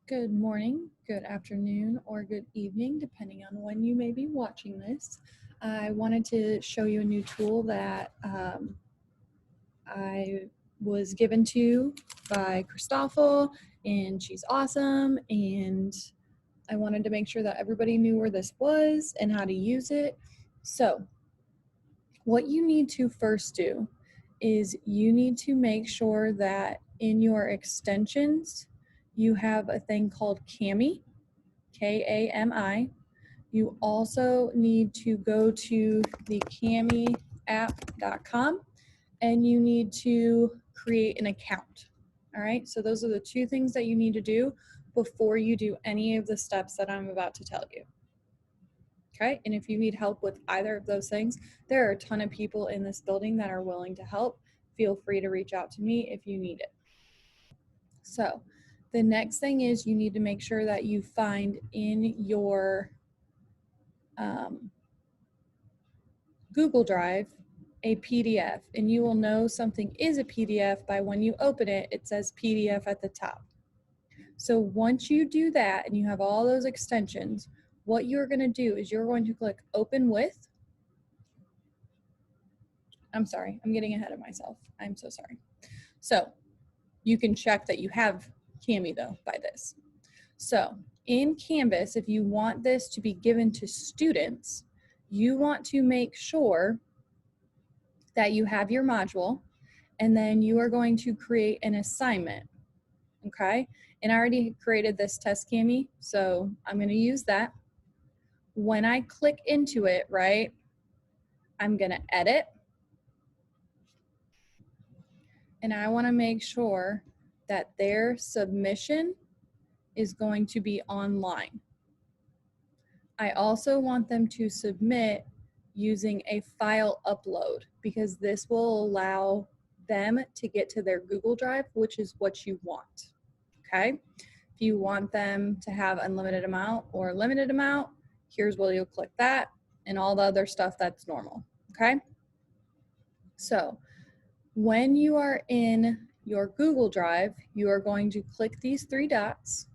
Good morning, good afternoon, or good evening, depending on when you may be watching this. I wanted to show you a new tool that I was given to by Christoffel, and she's awesome. And I wanted to make sure that everybody knew where this was and how to use it. So, what you need to first do is you need to make sure that in your extensions, you have a thing called Kami, Kami. You also need to go to the kamiapp.com and you need to create an account. All right, so those are the two things that you need to do before you do any of the steps that I'm about to tell you. Okay, and if you need help with either of those things, there are a ton of people in this building that are willing to help. Feel free to reach out to me if you need it. So the next thing is you need to make sure that you find in your Google Drive a PDF, and you will know something is a PDF by when you open it, it says PDF at the top. So once you do that and you have all those extensions, what you're going to do is you're going to click Open With. I'm sorry, I'm getting ahead of myself. I'm so sorry. So you can check that you have Kami though by this. So in Canvas, if you want this to be given to students, you want to make sure that you have your module, and then you are going to create an assignment, okay? And I already created this test Kami, so I'm going to use that. When I click into it, right, I'm going to edit, and I want to make sure that their submission is going to be online. I also want them to submit using a file upload because this will allow them to get to their Google Drive, which is what you want, okay? If you want them to have unlimited amount or limited amount, here's where you'll click that and all the other stuff that's normal, okay? So when you are in your Google Drive, you are going to click these three dots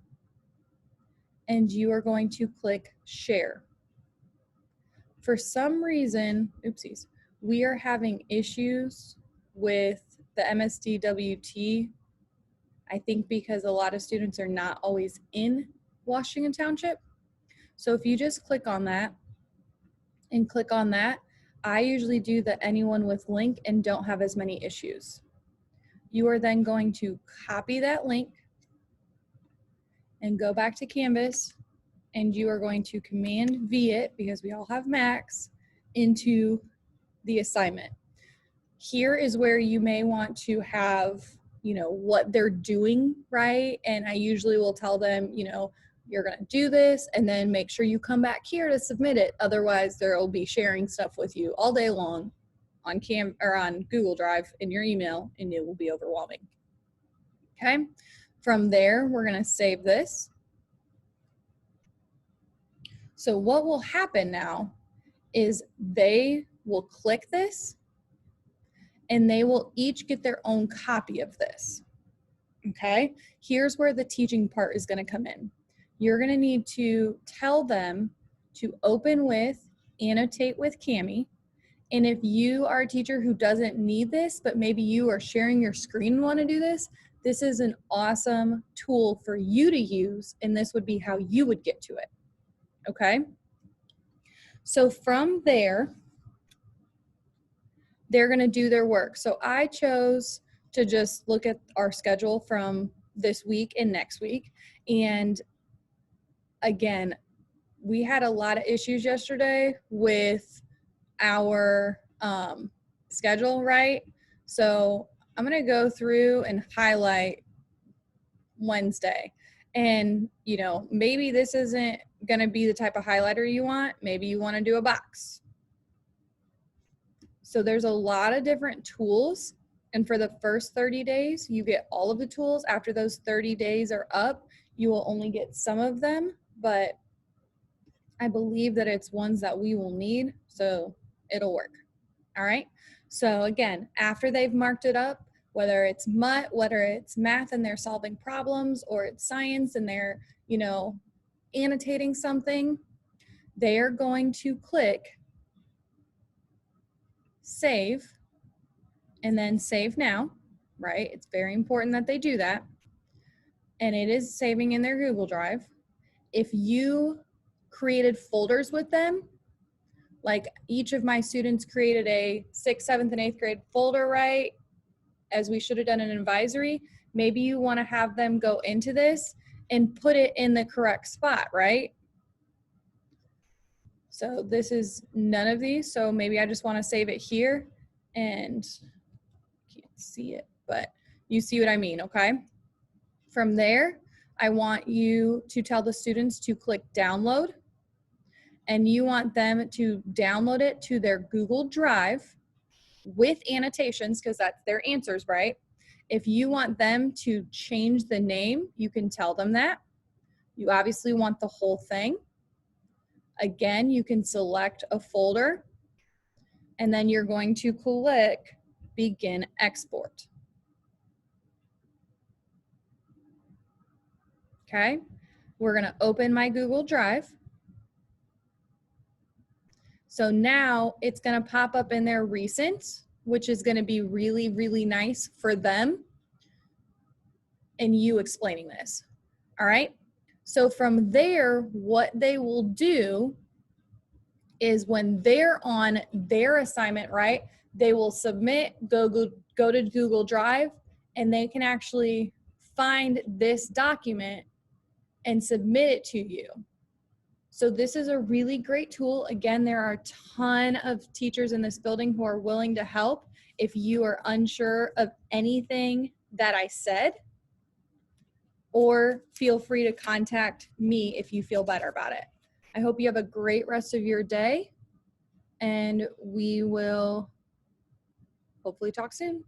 and you are going to click Share. For some reason, oopsies, we are having issues with the MSDWT. I think because a lot of students are not always in Washington Township. So if you just click on that and click on that, I usually do the anyone with link and don't have as many issues. You are then going to copy that link and go back to Canvas, and you are going to Command V it, because we all have Macs, into the assignment. Here is where you may want to have, what they're doing, right? And I usually will tell them, you're going to do this and then make sure you come back here to submit it. Otherwise, they'll be sharing stuff with you all day long on on Google Drive in your email, and it will be overwhelming. Okay? From there, we're going to save this. So what will happen now is they will click this and they will each get their own copy of this. Okay? Here's where the teaching part is going to come in. You're going to need to tell them to open with, annotate with Kami. And if you are a teacher who doesn't need this, but maybe you are sharing your screen and want to do this, this is an awesome tool for you to use, and this would be how you would get to it. Okay? So from there, they're going to do their work. So I chose to just look at our schedule from this week and next week. And again, we had a lot of issues yesterday with our schedule, right? So I'm going to go through and highlight Wednesday. And, maybe this isn't going to be the type of highlighter you want. Maybe you want to do a box. So there's a lot of different tools. And for the first 30 days, you get all of the tools. After those 30 days are up, you will only get some of them. But I believe that it's ones that we will need, so it'll work. All right. So again, after they've marked it up, whether it's whether it's math and they're solving problems, or it's science and they're, you know, annotating something, they are going to click save and then save now, right? It's very important that they do that. And it is saving in their Google Drive. If you created folders with them, like each of my students created a 6th, 7th, and 8th grade folder, right? As we should have done an advisory, maybe you want to have them go into this and put it in the correct spot, right? So this is none of these. So maybe I just want to save it here, and can't see it, but you see what I mean, okay? From there, I want you to tell the students to click download, and you want them to download it to their Google Drive with annotations, because that's their answers, right? If you want them to change the name, you can tell them that. You obviously want the whole thing. Again, you can select a folder, and then you're going to click begin export. Okay, we're gonna open my Google Drive. So now it's gonna pop up in their recent, which is gonna be really, really nice for them and you explaining this, all right? So from there, what they will do is when they're on their assignment, right, they will submit, go to Google Drive, and they can actually find this document and submit it to you. So this is a really great tool. Again, there are a ton of teachers in this building who are willing to help. If you are unsure of anything that I said, or feel free to contact me if you feel better about it. I hope you have a great rest of your day, and we will hopefully talk soon.